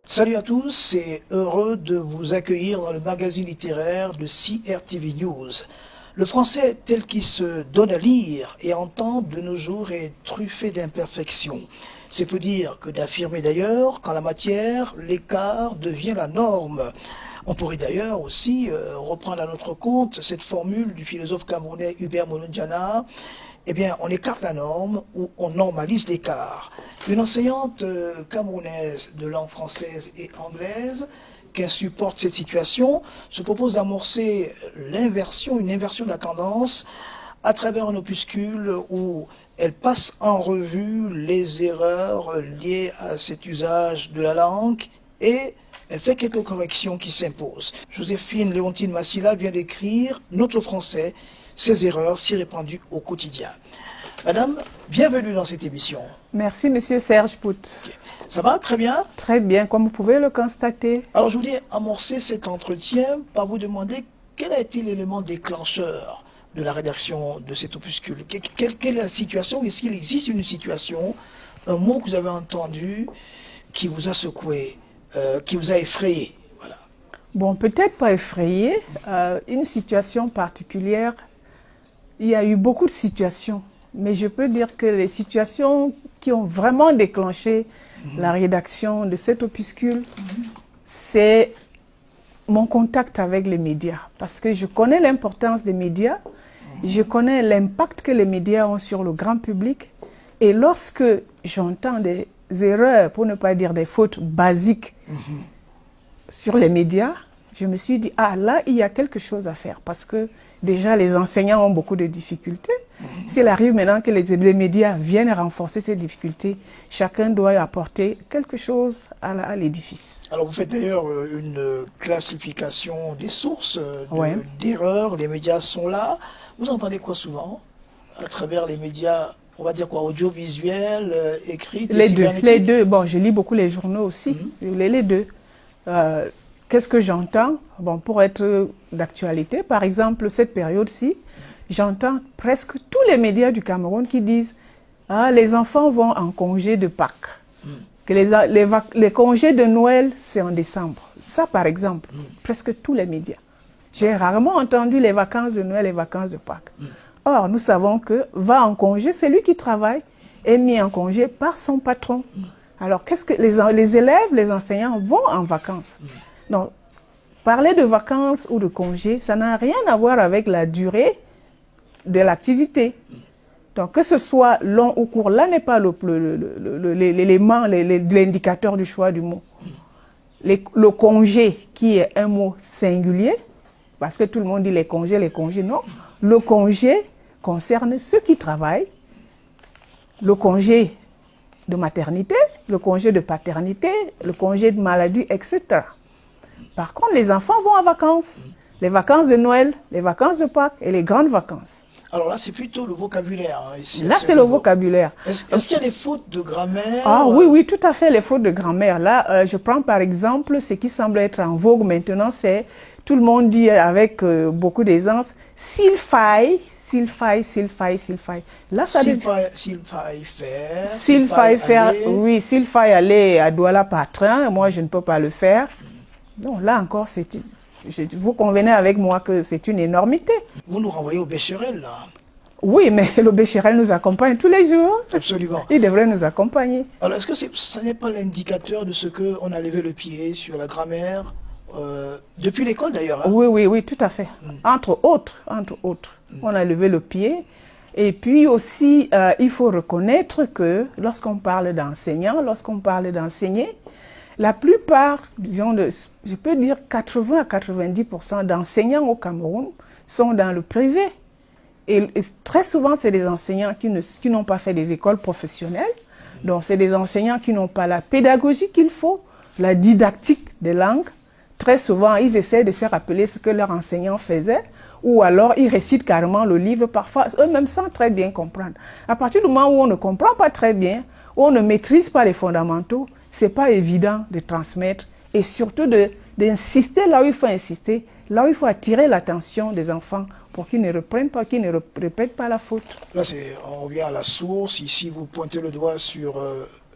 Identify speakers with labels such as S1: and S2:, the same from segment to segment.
S1: Salut à tous, c'est heureux de vous accueillir dans le magazine littéraire de CRTV News. Le français tel qu'il se donne à lire et entendre de nos jours est truffé d'imperfections. C'est peu dire que d'affirmer d'ailleurs qu'en la matière, l'écart devient la norme. On pourrait d'ailleurs aussi reprendre à notre compte cette formule du philosophe camerounais Hubert Molondiana. Eh bien, on écarte la norme ou on normalise l'écart. Une enseignante camerounaise de langue française et anglaise qui insupporte cette situation se propose d'amorcer une inversion de la tendance à travers un opuscule où elle passe en revue les erreurs liées à cet usage de la langue et elle fait quelques corrections qui s'imposent. Joséphine Léontine Massila vient d'écrire Notre français, ses erreurs si répandues au quotidien. Madame, bienvenue dans cette émission.
S2: Merci, monsieur Serge Pout.
S1: Okay. Ça va, très bien?
S2: Très bien, comme vous pouvez le constater.
S1: Alors, je voulais amorcer cet entretien par vous demander quel a été l'élément déclencheur de la rédaction de cet opuscule. Quelle est la situation? Est-ce qu'il existe une situation, un mot que vous avez entendu qui vous a secoué, qui vous a effrayé? Voilà.
S2: Bon, peut-être pas effrayé. Une situation particulière. Il y a eu beaucoup de situations. Mais je peux dire que les situations qui ont vraiment déclenché la rédaction de cet opuscule, c'est mon contact avec les médias. Parce que je connais l'importance des médias, je connais l'impact que les médias ont sur le grand public. Et lorsque j'entends des erreurs, pour ne pas dire des fautes basiques sur les médias, je me suis dit, ah là, il y a quelque chose à faire. Parce que déjà, les enseignants ont beaucoup de difficultés. S'il arrive maintenant que les médias viennent renforcer ces difficultés, chacun doit apporter quelque chose à l'édifice.
S1: Alors, vous faites d'ailleurs une classification des sources d'erreurs. Les médias sont là. Vous entendez quoi souvent à travers les médias, on va dire quoi, audiovisuels, écrits?
S2: Les deux. Bon, je lis beaucoup les journaux aussi. Les deux. Qu'est-ce que j'entends? Bon, pour être d'actualité, par exemple, cette période-ci, j'entends presque tous les médias du Cameroun qui disent « Ah, les enfants vont en congé de Pâques. Que les congés de Noël, c'est en décembre. » Ça, par exemple, presque tous les médias. J'ai rarement entendu les vacances de Noël et les vacances de Pâques. Or, nous savons que va en congé, c'est lui qui travaille, est mis en congé par son patron. Alors, qu'est-ce que les élèves, les enseignants vont en vacances? Donc, parler de vacances ou de congés, ça n'a rien à voir avec la durée de l'activité. Donc, que ce soit long ou court, là n'est pas l'élément, l'indicateur du choix du mot. Le congé, qui est un mot singulier, parce que tout le monde dit les congés, non. Le congé concerne ceux qui travaillent, le congé de maternité, le congé de paternité, le congé de maladie, etc. Par contre, les enfants vont en vacances. Les vacances de Noël, les vacances de Pâques et les grandes vacances.
S1: Alors là, c'est plutôt le vocabulaire. Hein, ici,
S2: là, c'est le vocabulaire.
S1: Est-ce qu'il y a des fautes de grammaire?
S2: Ah oui, oui, tout à fait, les fautes de grammaire. Là, je prends par exemple ce qui semble être en vogue maintenant, c'est, tout le monde dit avec beaucoup d'aisance, s'il faille. Là, ça
S1: s'il faille faire,
S2: oui, s'il faille aller à Douala par train, moi je ne peux pas le faire. Non, là encore, vous convenez avec moi que c'est une énormité.
S1: Vous nous renvoyez au Bécherel, là.
S2: Oui, mais le Bécherel nous accompagne tous les jours.
S1: Absolument.
S2: Il devrait nous accompagner.
S1: Alors, est-ce que ce n'est pas l'indicateur de ce qu'on a levé le pied sur la grammaire, depuis l'école d'ailleurs? Hein?
S2: Oui, tout à fait. Entre autres, on a levé le pied. Et puis aussi, il faut reconnaître que lorsqu'on parle d'enseignants, lorsqu'on parle d'enseigner, la plupart, disons, je peux dire 80 à 90% d'enseignants au Cameroun sont dans le privé. Et très souvent, c'est des enseignants qui n'ont pas fait des écoles professionnelles. Donc, c'est des enseignants qui n'ont pas la pédagogie qu'il faut, la didactique des langues. Très souvent, ils essaient de se rappeler ce que leur enseignant faisait, ou alors ils récitent carrément le livre, parfois eux-mêmes sans très bien comprendre. À partir du moment où on ne comprend pas très bien, où on ne maîtrise pas les fondamentaux, c'est pas évident de transmettre et surtout d'insister là où il faut insister, là où il faut attirer l'attention des enfants pour qu'ils ne reprennent pas, qu'ils ne répètent pas la faute.
S1: Là, on revient à la source. Ici, vous pointez le doigt sur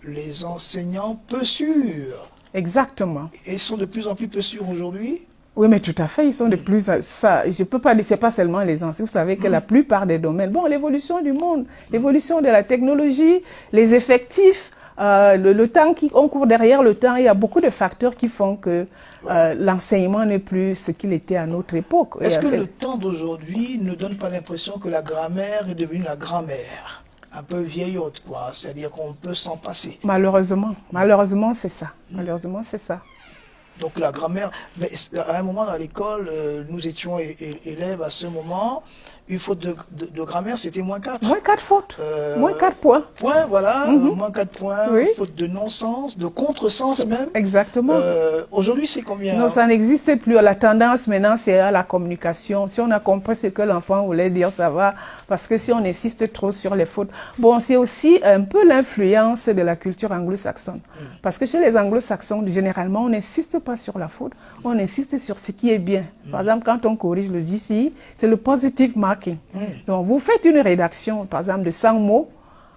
S1: les enseignants peu sûrs
S2: Exactement.
S1: Et ils sont de plus en plus peu sûrs aujourd'hui.
S2: Oui, mais tout à fait, ils sont de plus... Ça, je peux pas dire, c'est pas seulement les anciens. Vous savez que la plupart des domaines... Bon, l'évolution du monde, l'évolution de la technologie, les effectifs, le temps on court derrière le temps, il y a beaucoup de facteurs qui font que l'enseignement n'est plus ce qu'il était à notre époque.
S1: Est-ce que le temps d'aujourd'hui ne donne pas l'impression que la grammaire est devenue la grand-mère? Un peu vieillotte, quoi. C'est-à-dire qu'on peut s'en passer.
S2: Malheureusement, c'est ça. Malheureusement, c'est ça.
S1: Donc la grammaire, mais à un moment dans l'école, nous étions élèves à ce moment, une faute de grammaire, c'était -4.
S2: -4 fautes, -4 points.
S1: Points, voilà, -4 points,
S2: Oui.
S1: faute de non-sens, de contresens même.
S2: Exactement.
S1: Aujourd'hui, c'est combien?
S2: Non, ça n'existe plus. La tendance maintenant, c'est à la communication. Si on a compris ce que l'enfant voulait dire, ça va. Parce que si on insiste trop sur les fautes... Bon, c'est aussi un peu l'influence de la culture anglo-saxonne. Parce que chez les anglo-saxons, généralement, on n'insiste pas sur la faute. On insiste sur ce qui est bien. Par exemple, quand on corrige le GCE, c'est le positive marking. Donc, vous faites une rédaction, par exemple, de 100 mots.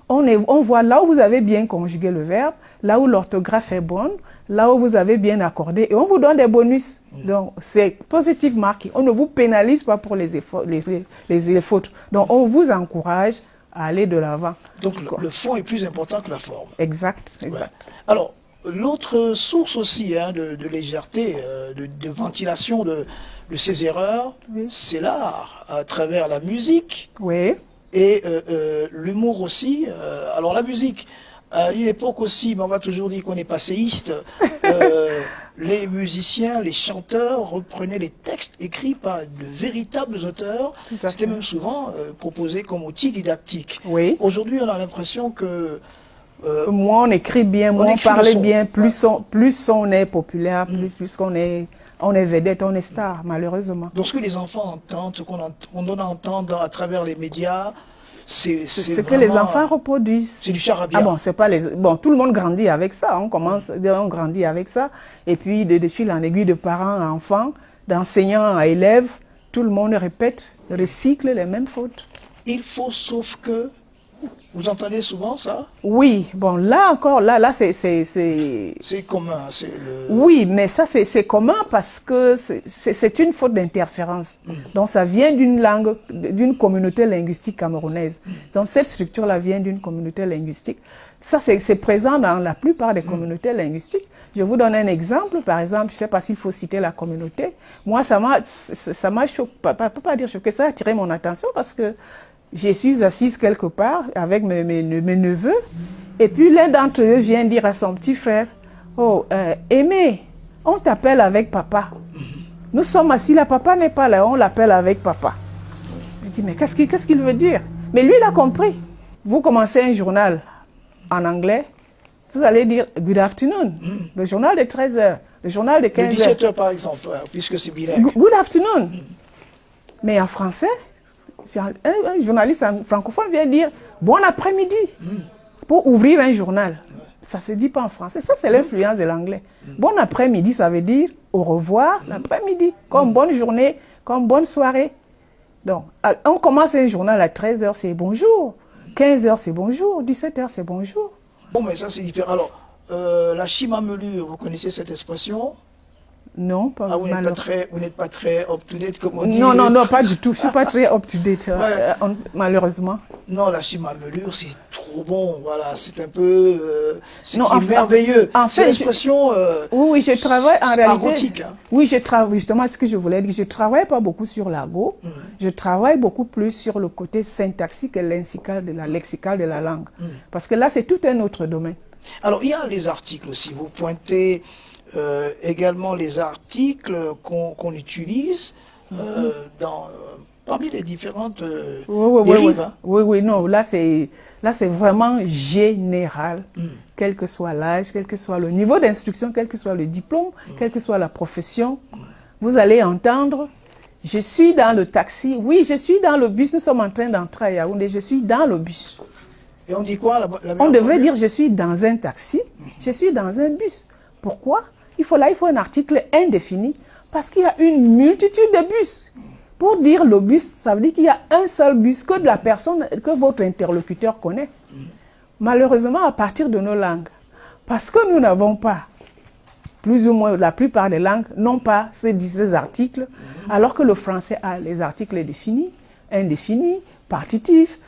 S2: On voit là où vous avez bien conjugué le verbe, là où l'orthographe est bonne, là où vous avez bien accordé, et on vous donne des bonus. Donc, c'est positive marking. On ne vous pénalise pas pour les efforts, les fautes. Donc, on vous encourage à aller de l'avant.
S1: Donc, le fond est plus important que la forme.
S2: Exact, exact.
S1: Ouais. Alors, l'autre source aussi de légèreté, de ventilation de ces erreurs, c'est l'art, à travers la musique.
S2: Oui.
S1: Et l'humour aussi. Alors la musique, à une époque aussi, mais on va toujours dire qu'on est passéiste, les musiciens, les chanteurs reprenaient les textes écrits par de véritables auteurs. C'était même souvent proposé comme outil didactique.
S2: Oui.
S1: Aujourd'hui, on a l'impression que...
S2: moins on écrit bien, moins on parle bien, plus on est populaire, plus on est vedette, on est star, malheureusement.
S1: Donc ce que les enfants entendent, ce qu'on donne à entendre à travers les médias, c'est
S2: ce que les enfants reproduisent.
S1: C'est du charabia.
S2: Ah bon, c'est pas les... Bon, tout le monde grandit avec ça. On grandit avec ça. Et puis, de fil en aiguille, de parents à enfants, d'enseignants à élèves, tout le monde répète, recycle les mêmes fautes.
S1: Il faut, sauf que... Vous entendez souvent ça?
S2: Oui, bon, là encore, là, c'est...
S1: C'est commun, c'est le...
S2: Oui, mais ça, c'est commun parce que c'est une faute d'interférence. Donc, ça vient d'une langue, d'une communauté linguistique camerounaise. Donc, cette structure-là vient d'une communauté linguistique. Ça, c'est présent dans la plupart des communautés linguistiques. Je vous donne un exemple. Par exemple, je ne sais pas s'il faut citer la communauté. Moi, ça m'a choqué, pas dire choqué, ça a attiré mon attention parce que je suis assise quelque part avec mes neveux, et puis l'un d'entre eux vient dire à son petit frère, « Oh, Aimé, on t'appelle avec papa. Nous sommes assis là, papa n'est pas là, on l'appelle avec papa. » Je dis, mais qu'est-ce qu'il veut dire? Mais lui, il a compris. Vous commencez un journal en anglais, vous allez dire « Good afternoon », le journal de 13 h, le journal de 15 h.
S1: De 17 h par exemple, puisque c'est bilingue.
S2: Good afternoon. Mais en français, un journaliste francophone vient dire « Bon après-midi » pour ouvrir un journal. Ça ne se dit pas en français. Ça, c'est l'influence de l'anglais. Bon après-midi, ça veut dire au revoir l'après-midi, comme bonne journée, comme bonne soirée. Donc, on commence un journal à 13 h, c'est bonjour. 15 h, c'est bonjour. 17 h, c'est bonjour.
S1: Bon, mais ça, c'est différent. Alors, la chimamelure, vous connaissez cette expression?
S2: Non, pas
S1: vous n'êtes pas très up-to-date, comme on dit.
S2: Non, pas du tout. Je ne suis pas très up-to-date, malheureusement.
S1: Non, la chimamelure, c'est trop bon. Voilà, c'est un peu... c'est merveilleux.
S2: En fait,
S1: c'est l'expression...
S2: oui, je travaille en réalité...
S1: argotique, hein.
S2: Oui, je travaille, justement, ce que je voulais dire. Je ne travaille pas beaucoup sur l'argot. Je travaille beaucoup plus sur le côté syntaxique et lexical de la langue. Parce que là, c'est tout un autre domaine.
S1: Alors, il y a les articles aussi. Vous pointez... également les articles qu'on utilise parmi les différentes dérives. Hein.
S2: Oui, non, là c'est vraiment général, quel que soit l'âge, quel que soit le niveau d'instruction, quel que soit le diplôme, quelle que soit la profession. Vous allez entendre, je suis dans le taxi, oui, je suis dans le bus, nous sommes en train d'entrer à Yaoundé, je suis dans le bus.
S1: Et on dit quoi
S2: on devrait dire je suis dans un taxi, je suis dans un bus. Pourquoi? Il faut un article indéfini parce qu'il y a une multitude de bus. Pour dire le bus, ça veut dire qu'il y a un seul bus que la personne, que votre interlocuteur connaît. Malheureusement, à partir de nos langues, parce que nous n'avons pas plus ou moins la plupart des langues n'ont pas ces articles, alors que le français a les articles définis, indéfinis, partitifs,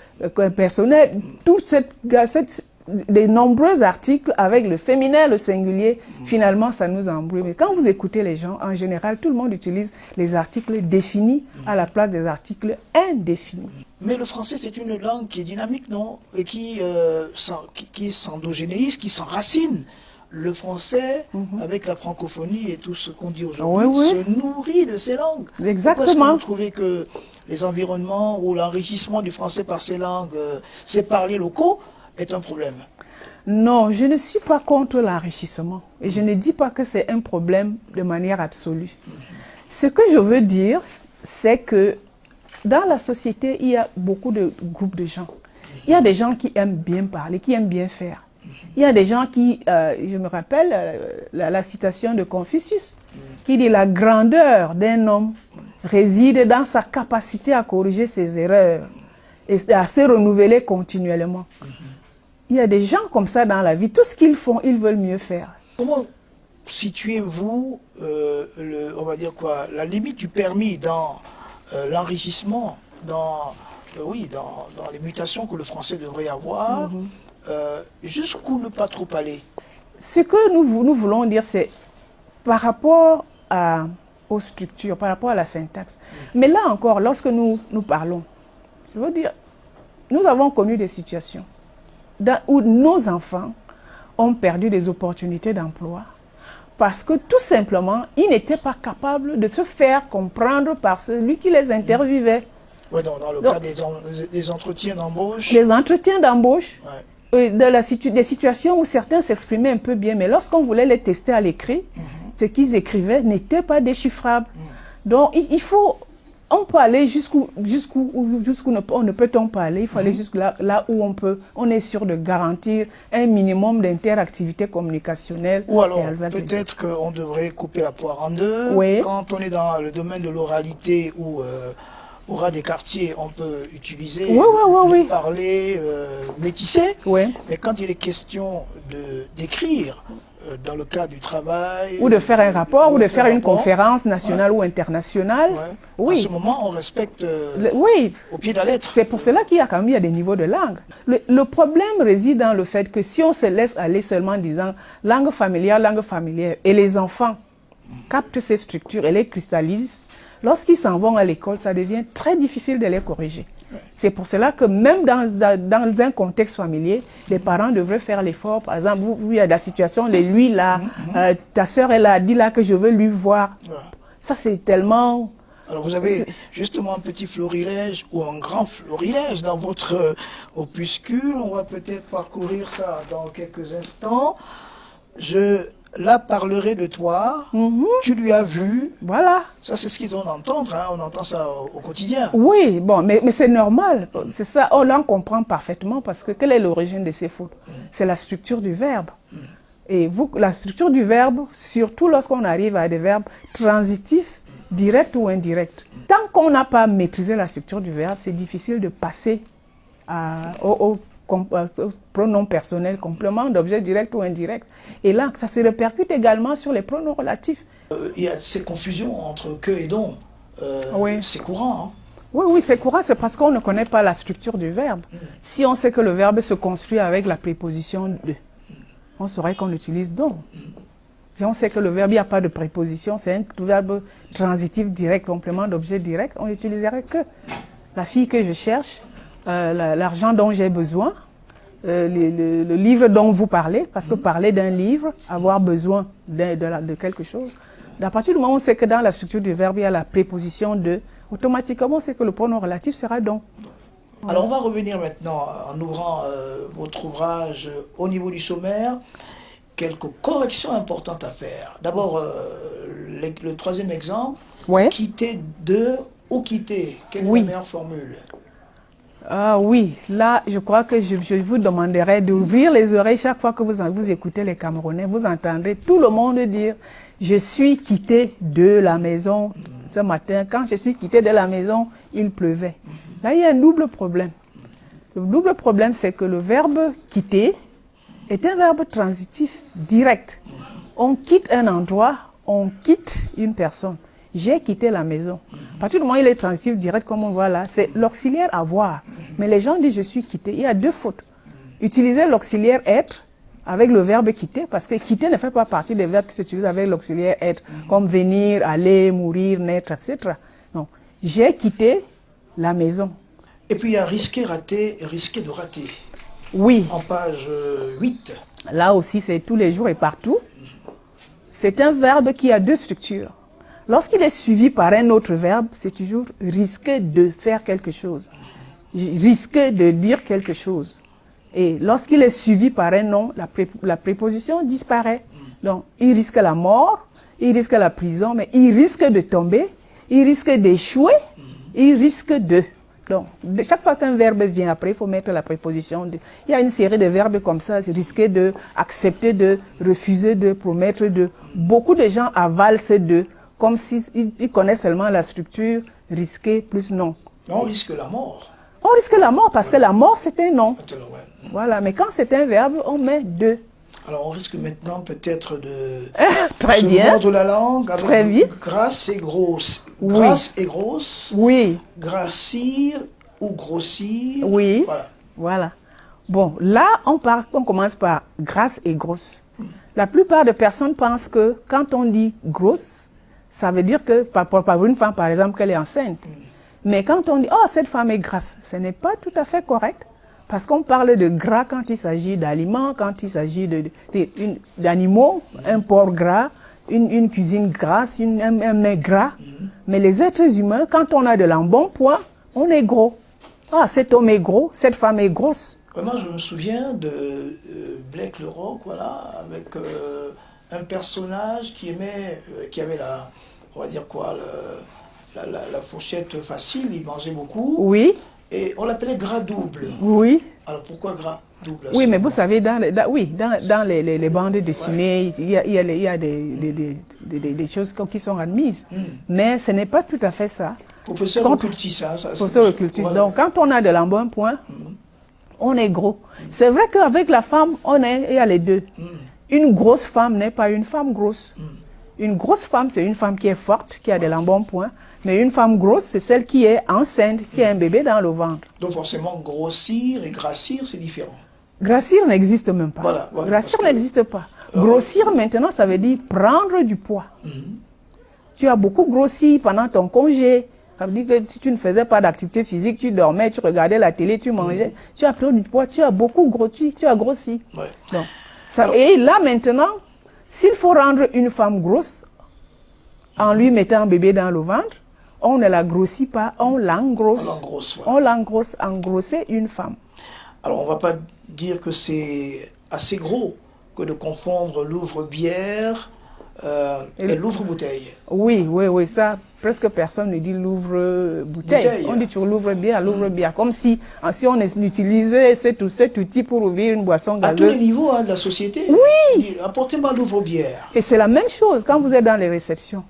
S2: personnels, des nombreux articles avec le féminin, le singulier. Finalement, ça nous embrouille. Mais quand vous écoutez les gens, en général, tout le monde utilise les articles définis à la place des articles indéfinis.
S1: Mais le français, c'est une langue qui est dynamique, non? Et qui s'endogénéise, qui s'enracine. Le français, avec la francophonie et tout ce qu'on dit aujourd'hui, se nourrit de ces langues.
S2: Exactement.
S1: Pourquoi est-ce que vous trouvez que les environnements ou l'enrichissement du français par ces langues, ces parlers locaux, est un problème?
S2: Non, je ne suis pas contre l'enrichissement. Et je ne dis pas que c'est un problème de manière absolue. Ce que je veux dire, c'est que dans la société, il y a beaucoup de groupes de gens. Il y a des gens qui aiment bien parler, qui aiment bien faire. Il y a des gens qui, je me rappelle la citation de Confucius, qui dit « La grandeur d'un homme réside dans sa capacité à corriger ses erreurs et à se renouveler continuellement. » Il y a des gens comme ça dans la vie, tout ce qu'ils font, ils veulent mieux faire.
S1: Comment situez-vous, on va dire quoi, la limite du permis dans l'enrichissement, dans les mutations que le français devrait avoir, jusqu'où ne pas trop aller?
S2: Ce que nous voulons dire, c'est par rapport aux structures, par rapport à la syntaxe. Mais là encore, lorsque nous parlons, je veux dire, nous avons connu des situations où nos enfants ont perdu des opportunités d'emploi parce que tout simplement, ils n'étaient pas capables de se faire comprendre par celui qui les interviewait.
S1: Oui, dans le cas des entretiens d'embauche.
S2: Les entretiens d'embauche, des situations où certains s'exprimaient un peu bien, mais lorsqu'on voulait les tester à l'écrit, ce qu'ils écrivaient n'était pas déchiffrable. Donc, il faut... On peut aller jusqu'où on ne peut-on pas aller. Il faut aller jusque là où on est sûr de garantir un minimum d'interactivité communicationnelle.
S1: Ou alors, peut-être qu'on devrait couper la poire en deux.
S2: Oui.
S1: Quand on est dans le domaine de l'oralité ou au ras des quartiers, on peut utiliser parler métissé.
S2: Oui.
S1: Mais quand il est question d'écrire, dans le cadre du travail...
S2: Ou de faire un rapport, ou de faire une conférence nationale ou internationale.
S1: Oui. À ce moment, on respecte au pied de la lettre.
S2: C'est pour cela qu'il y a quand même des niveaux de langue. Le problème réside dans le fait que si on se laisse aller seulement en disant langue familière, et les enfants captent ces structures et les cristallisent, lorsqu'ils s'en vont à l'école, ça devient très difficile de les corriger. C'est pour cela que même dans un contexte familier, les parents devraient faire l'effort. Par exemple, il y a la situation, lui là, ta sœur elle a dit là que je veux lui voir. Ça c'est tellement...
S1: Alors vous avez justement un petit florilège ou un grand florilège dans votre opuscule. On va peut-être parcourir ça dans quelques instants. Là, parlerai de toi, tu lui as vu.
S2: Voilà.
S1: Ça, c'est ce qu'ils ont entendre, hein. On entend ça au quotidien.
S2: Oui, bon, mais c'est normal. C'est ça, on l'en comprend parfaitement parce que quelle est l'origine de ces fautes? C'est la structure du verbe. Et la structure du verbe, surtout lorsqu'on arrive à des verbes transitifs, directs ou indirects. Tant qu'on n'a pas maîtrisé la structure du verbe, c'est difficile de passer au pronom personnel, complément d'objet direct ou indirect. Et là, ça se répercute également sur les pronoms relatifs.
S1: Il y a cette confusion entre que et donc. C'est courant. Hein?
S2: Oui, c'est courant, c'est parce qu'on ne connaît pas la structure du verbe. Si on sait que le verbe se construit avec la préposition de, on saurait qu'on utilise donc. Si on sait que le verbe, il n'y a pas de préposition, c'est un verbe transitif direct, complément d'objet direct, on n'utiliserait que la fille que je cherche, l'argent dont j'ai besoin, le livre dont vous parlez, parce que parler d'un livre, avoir besoin de quelque chose, à partir du moment où on sait que dans la structure du verbe, il y a la préposition de, automatiquement on sait que le pronom relatif sera donc.
S1: Alors on va revenir maintenant, en ouvrant votre ouvrage au niveau du sommaire, quelques corrections importantes à faire. D'abord, le troisième exemple, quitter de ou quitter, quelle est la meilleure formule?
S2: Ah oui, là, je crois que je vous demanderai d'ouvrir les oreilles chaque fois que vous écoutez les Camerounais. Vous entendrez tout le monde dire « Je suis quitté de la maison ce matin. Quand je suis quitté de la maison, il pleuvait. » Là, il y a un double problème. Le double problème, c'est que le verbe « quitter » est un verbe transitif direct. On quitte un endroit, on quitte une personne. J'ai quitté la maison. À partir du moment où il est transitif direct, comme on voit là, c'est l'auxiliaire avoir. Mais les gens disent je suis quitté. Il y a deux fautes. Utiliser l'auxiliaire être avec le verbe quitter, parce que quitter ne fait pas partie des verbes qui s'utilisent avec l'auxiliaire être, comme venir, aller, mourir, naître, etc. Non. J'ai quitté la maison.
S1: Et puis il y a risquer, rater et risquer de rater.
S2: Oui.
S1: En page 8.
S2: Là aussi, c'est tous les jours et partout. C'est un verbe qui a deux structures. Lorsqu'il est suivi par un autre verbe, c'est toujours risquer de faire quelque chose. Risquer de dire quelque chose. Et lorsqu'il est suivi par un nom, la préposition disparaît. Donc, il risque la mort, il risque la prison, mais il risque de tomber, il risque d'échouer, il risque de... Donc, chaque fois qu'un verbe vient après, il faut mettre la préposition. Il y a une série de verbes comme ça, c'est risquer de, accepter de, refuser de, promettre de. Beaucoup de gens avalent ces deux, comme s'ils connaissent seulement la structure risquer plus non.
S1: On risque la mort.
S2: On risque la mort parce que la mort c'est un nom.
S1: Ouais.
S2: Voilà, mais quand c'est un verbe, on met deux.
S1: Alors on risque maintenant peut-être de
S2: Très
S1: se
S2: bien.
S1: mordre la langue avec
S2: Très vite.
S1: grasse et grosse.
S2: Oui.
S1: Grasse et grosse.
S2: Oui.
S1: Grassir ou grossir.
S2: Oui.
S1: Voilà.
S2: Voilà. Bon, là, on commence par grasse et grosse. La plupart des personnes pensent que quand on dit grosse, ça veut dire que, par une femme, par exemple, qu'elle est enceinte. Mais quand on dit, oh, cette femme est grasse, ce n'est pas tout à fait correct. Parce qu'on parle de gras quand il s'agit d'aliments, quand il s'agit d'animaux, un porc gras, une cuisine grasse, un mets gras. Mais les êtres humains, quand on a de l'embonpoint, on est gros. Ah, cet homme est gros, cette femme est grosse.
S1: Vraiment, je me souviens de Blake le Rock, voilà, avec un personnage qui avait on va dire quoi, la fourchette facile, il mangeait beaucoup.
S2: Oui.
S1: Et on l'appelait gras double.
S2: Oui.
S1: Alors pourquoi gras double?
S2: Oui, mais vous savez, dans les bandes dessinées, ouais. il y a des choses qui sont admises. Mais ce n'est pas tout à fait ça.
S1: Professeur occultiste, ça.
S2: Professeur occultiste. Voilà. Donc, quand on a de l'embonpoint, on est gros. C'est vrai qu'avec la femme, il y a les deux. Une grosse femme n'est pas une femme grosse. Une grosse femme, c'est une femme qui est forte, qui a de l'embonpoint. Mais une femme grosse, c'est celle qui est enceinte, qui a un bébé dans le ventre.
S1: Donc forcément, grossir et grassir, c'est différent.
S2: Grassir n'existe même pas.
S1: Voilà,
S2: grassir n'existe pas. Grossir, maintenant, ça veut dire prendre du poids. Tu as beaucoup grossi pendant ton congé. Ça veut dire que tu ne faisais pas d'activité physique, tu dormais, tu regardais la télé, tu mangeais. Tu as pris du poids, tu as beaucoup grossi, tu as grossi.
S1: Ouais.
S2: Donc, et là, maintenant, s'il faut rendre une femme grosse, en lui mettant un bébé dans le ventre, on ne la grossit pas, on l'engrosse. On l'engrosse, engrosser une femme.
S1: Alors, on ne va pas dire que c'est assez gros que de confondre l'ouvre-bière et l'ouvre-bouteille.
S2: Oui, ça, presque personne ne dit l'ouvre-bouteille. On dit toujours l'ouvre-bière, l'ouvre-bière. Comme si on utilisait cet outil pour ouvrir une boisson gazeuse.
S1: À tous les niveaux de la société.
S2: Oui.
S1: Apportez-moi l'ouvre-bière.
S2: Et c'est la même chose quand vous êtes dans les réceptions.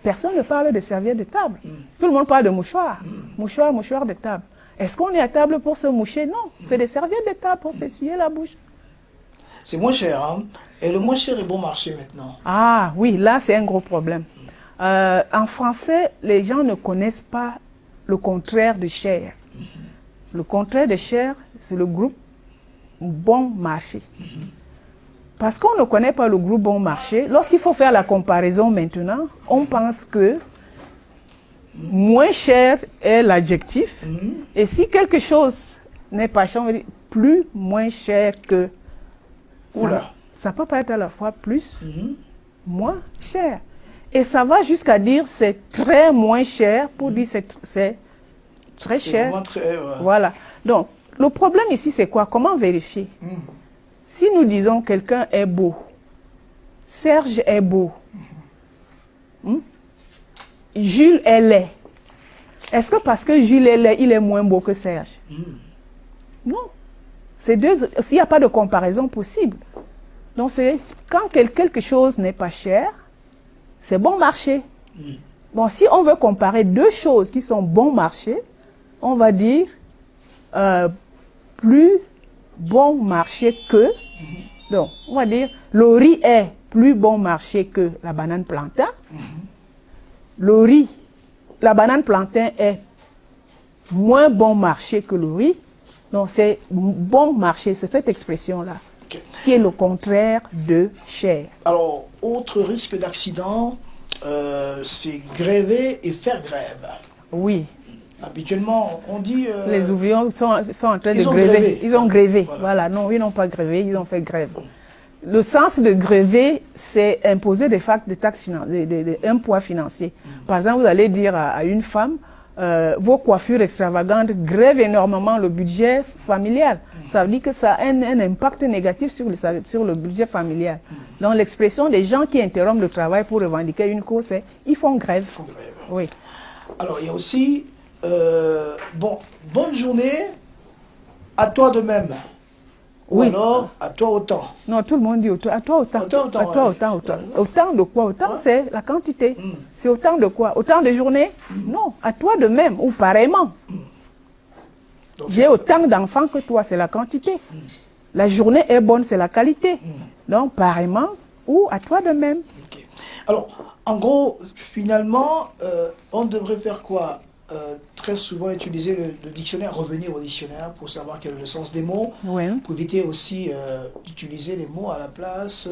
S2: Personne ne parle de serviette de table. Tout le monde parle de mouchoir. Mouchoir de table. Est-ce qu'on est à table pour se moucher? Non. C'est des serviettes de table pour s'essuyer la bouche.
S1: C'est moins cher, hein? Et le moins cher est bon marché maintenant.
S2: Ah oui, là c'est un gros problème. En français, les gens ne connaissent pas le contraire de cher. Le contraire de cher, c'est le groupe bon marché. Parce qu'on ne connaît pas le groupe bon marché, lorsqu'il faut faire la comparaison maintenant, on pense que moins cher est l'adjectif. Et si quelque chose n'est pas cher, on dit plus moins cher que... Ça peut pas être à la fois plus, moins cher. Et ça va jusqu'à dire c'est très moins cher pour dire c'est très cher. Voilà. Donc, le problème ici, c'est quoi? Comment vérifier? Si nous disons quelqu'un est beau, Serge est beau, Jules est laid, est-ce que parce que Jules est laid, il est moins beau que Serge? Non. S'il n'y a pas de comparaison possible. Donc, c'est quand quelque chose n'est pas cher, c'est bon marché. Bon, si on veut comparer deux choses qui sont bon marché, on va dire plus bon marché que Donc, on va dire, le riz est plus bon marché que la banane plantain. Le riz, la banane plantain est moins bon marché que le riz. Donc, c'est bon marché, c'est cette expression-là, qui est le contraire de cher.
S1: Alors, autre risque d'accident, c'est gréver et faire grève.
S2: Oui.
S1: Habituellement, on dit...
S2: les ouvriers sont en train de gréver.
S1: Grévé.
S2: Ils ont grévé. Voilà. Non, ils n'ont pas grévé, ils ont fait grève. Le sens de gréver, c'est imposer des taxes financières, un poids financier. Par exemple, vous allez dire à une femme, vos coiffures extravagantes grèvent énormément le budget familial. Ça veut dire que ça a un impact négatif sur le budget familial. Donc l'expression des gens qui interrompent le travail pour revendiquer une cause, c'est ils font grève. Oui.
S1: Alors, il y a aussi, bonne journée, à toi de même. Ou
S2: Oui.
S1: alors, à toi autant.
S2: Non, tout le monde dit autant. À toi autant.
S1: Autant, autant,
S2: À toi
S1: ouais.
S2: autant, autant. Autant de quoi? Autant, c'est la quantité. C'est autant de quoi? Autant de journées? Non, à toi de même ou pareillement.
S1: Donc,
S2: J'ai autant d'enfants que toi, c'est la quantité. La journée est bonne, c'est la qualité. Donc, pareillement ou à toi de même.
S1: ok. Alors, en gros, finalement, on devrait faire quoi? Très souvent utiliser le dictionnaire, revenir au dictionnaire pour savoir quel est le sens des mots,
S2: Oui.
S1: pour éviter aussi d'utiliser les mots à la place.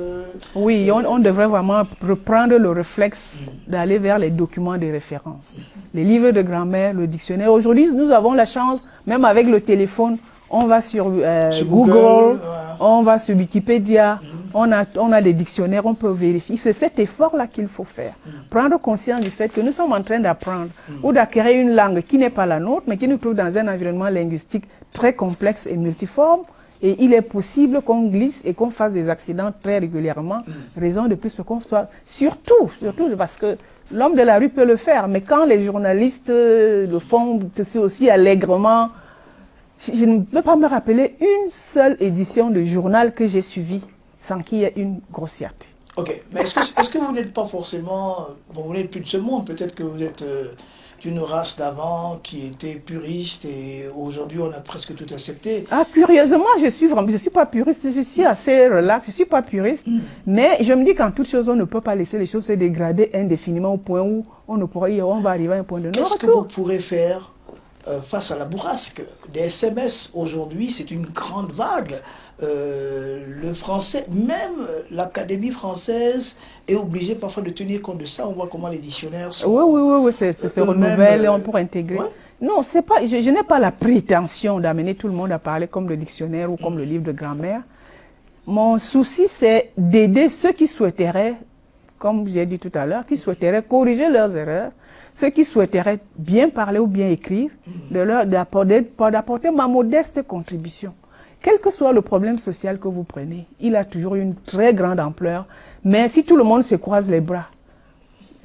S2: Oui, on devrait vraiment reprendre le réflexe d'aller vers les documents de référence. Les livres de grammaire, le dictionnaire. Aujourd'hui, nous avons la chance, même avec le téléphone, on va sur Google, on va sur Wikipédia, on a des dictionnaires, on peut vérifier. C'est cet effort-là qu'il faut faire. Prendre conscience du fait que nous sommes en train d'apprendre ou d'acquérir une langue qui n'est pas la nôtre, mais qui nous trouve dans un environnement linguistique très complexe et multiforme. Et il est possible qu'on glisse et qu'on fasse des accidents très régulièrement. Raison de plus pour qu'on soit... Surtout parce que l'homme de la rue peut le faire, mais quand les journalistes le font c'est aussi allègrement... Je ne peux pas me rappeler une seule édition de journal que j'ai suivi sans qu'il y ait une grossièreté.
S1: Ok, mais est-ce que vous n'êtes pas forcément... Bon, vous n'êtes plus de ce monde, peut-être que vous êtes d'une race d'avant qui était puriste et aujourd'hui on a presque tout accepté.
S2: Ah, curieusement, je suis pas puriste, je suis assez relax, je suis pas puriste, mais je me dis qu'en toute chose, on ne peut pas laisser les choses se dégrader indéfiniment au point où on va arriver à un point de
S1: Qu'est-ce que vous
S2: non-retour.
S1: pourrez faire face à la bourrasque des SMS aujourd'hui? C'est une grande vague. Le français, même l'Académie française est obligée parfois de tenir compte de ça. On voit comment les dictionnaires sont...
S2: Oui, se renouvelle et on pourra intégrer.
S1: Ouais.
S2: Non, c'est pas, je n'ai pas la prétention d'amener tout le monde à parler comme le dictionnaire ou comme le livre de grammaire. Mon souci, c'est d'aider ceux qui souhaiteraient, comme j'ai dit tout à l'heure, qui souhaiteraient corriger leurs erreurs, ceux qui souhaiteraient bien parler ou bien écrire, d'apporter ma modeste contribution. Quel que soit le problème social que vous prenez, il a toujours une très grande ampleur. Mais si tout le monde se croise les bras,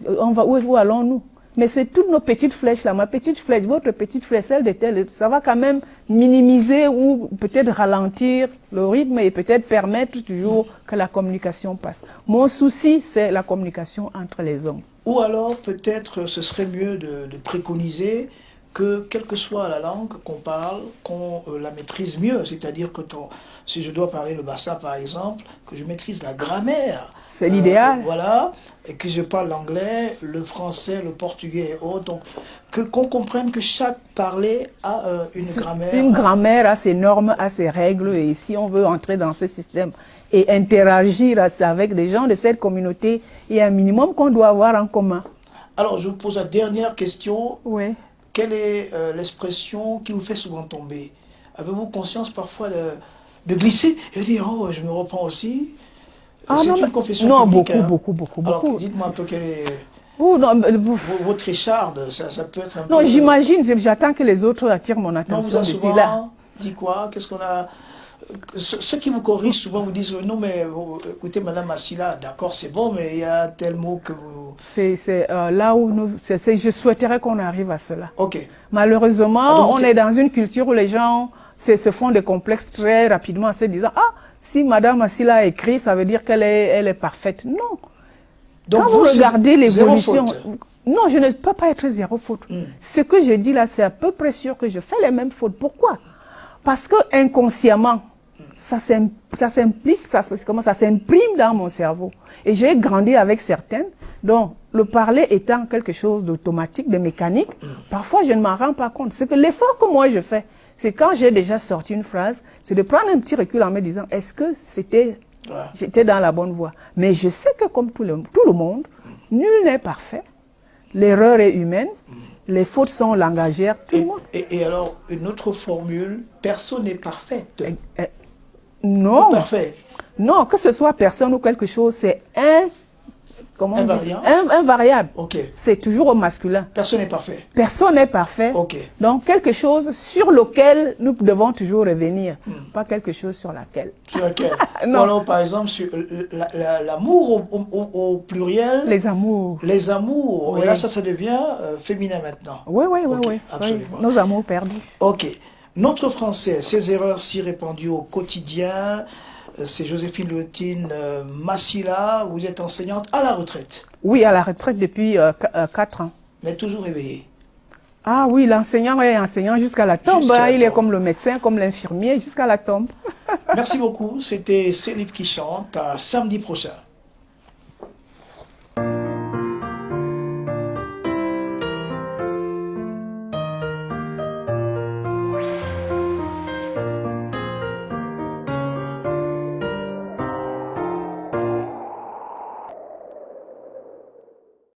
S2: où allons-nous? Mais c'est toutes nos petites flèches là, ma petite flèche, votre petite flèche, celle de telle, ça va quand même minimiser ou peut-être ralentir le rythme et peut-être permettre toujours que la communication passe. Mon souci, c'est la communication entre les hommes.
S1: Ou alors peut-être ce serait mieux de préconiser que quelle que soit la langue qu'on parle, qu'on la maîtrise mieux. C'est-à-dire que si je dois parler le bassa par exemple, que je maîtrise la grammaire.
S2: C'est l'idéal.
S1: Voilà, et que je parle l'anglais, le français, le portugais et autres. Donc qu'on comprenne que chaque parler a une grammaire.
S2: Une grammaire a ses normes, a ses règles, et si on veut entrer dans ce système et interagir avec des gens de cette communauté, il y a un minimum qu'on doit avoir en commun.
S1: Alors je vous pose la dernière question.
S2: Oui.
S1: Quelle est l'expression qui vous fait souvent tomber? Avez-vous conscience parfois de glisser et de dire « Oh, je me reprends aussi ». C'est une confession publique.
S2: Non, beaucoup.
S1: Alors, dites-moi un peu quelle est votre écharde, ça peut être un peu...
S2: Non, j'imagine, j'attends que les autres attirent mon attention.
S1: Non, vous avez souvent dit quoi? Qu'est-ce qu'on a... Ceux qui vous corrigent souvent vous disent « Non, mais écoutez, Madame Assila, d'accord, c'est bon, mais il y a tel mot que vous... »
S2: C'est là où je souhaiterais qu'on arrive à cela.
S1: Ok.
S2: Malheureusement, on est dans une culture où les gens se font des complexes très rapidement en se disant « Ah, si Madame Assila a écrit, ça veut dire qu'elle est parfaite. » Non.
S1: Donc
S2: quand vous regardez l'évolution... Non, je ne peux pas être zéro faute. Ce que je dis là, c'est à peu près sûr que je fais les mêmes fautes. Pourquoi? Parce que inconsciemment, ça s'implique, comment ça s'imprime dans mon cerveau. Et j'ai grandi avec certaines, donc le parler étant quelque chose d'automatique, de mécanique, parfois je ne m'en rends pas compte. C'est que l'effort que moi je fais, c'est quand j'ai déjà sorti une phrase, c'est de prendre un petit recul en me disant, est-ce que j'étais dans la bonne voie? Mais je sais que comme tout le monde, nul n'est parfait, l'erreur est humaine, les fautes sont langagières, tout le monde.
S1: Et alors, une autre formule, personne n'est parfaite.
S2: Non.
S1: Parfait.
S2: Non, que ce soit personne ou quelque chose, c'est invariable.
S1: Okay.
S2: C'est toujours au masculin.
S1: Personne n'est parfait.
S2: Personne n'est parfait.
S1: Okay.
S2: Donc, quelque chose sur lequel nous devons toujours revenir. Pas quelque chose sur laquelle.
S1: Sur laquelle.
S2: Non.
S1: Alors, par exemple, sur l'amour au pluriel.
S2: Les amours.
S1: Les amours.
S2: Oui.
S1: Et là, ça devient féminin maintenant.
S2: Oui, oui, oui.
S1: Okay,
S2: oui.
S1: absolument.
S2: Oui. Nos amours perdus.
S1: Ok. Notre français, ces erreurs si répandues au quotidien, c'est Joséphine Leontine Massila, vous êtes enseignante à la retraite.
S2: Oui, à la retraite depuis 4 ans.
S1: Mais toujours éveillée.
S2: Ah oui, l'enseignant est enseignant jusqu'à la tombe. Il est comme le médecin, comme l'infirmier, jusqu'à la tombe.
S1: Merci beaucoup. C'était Célib qui chante. À samedi prochain.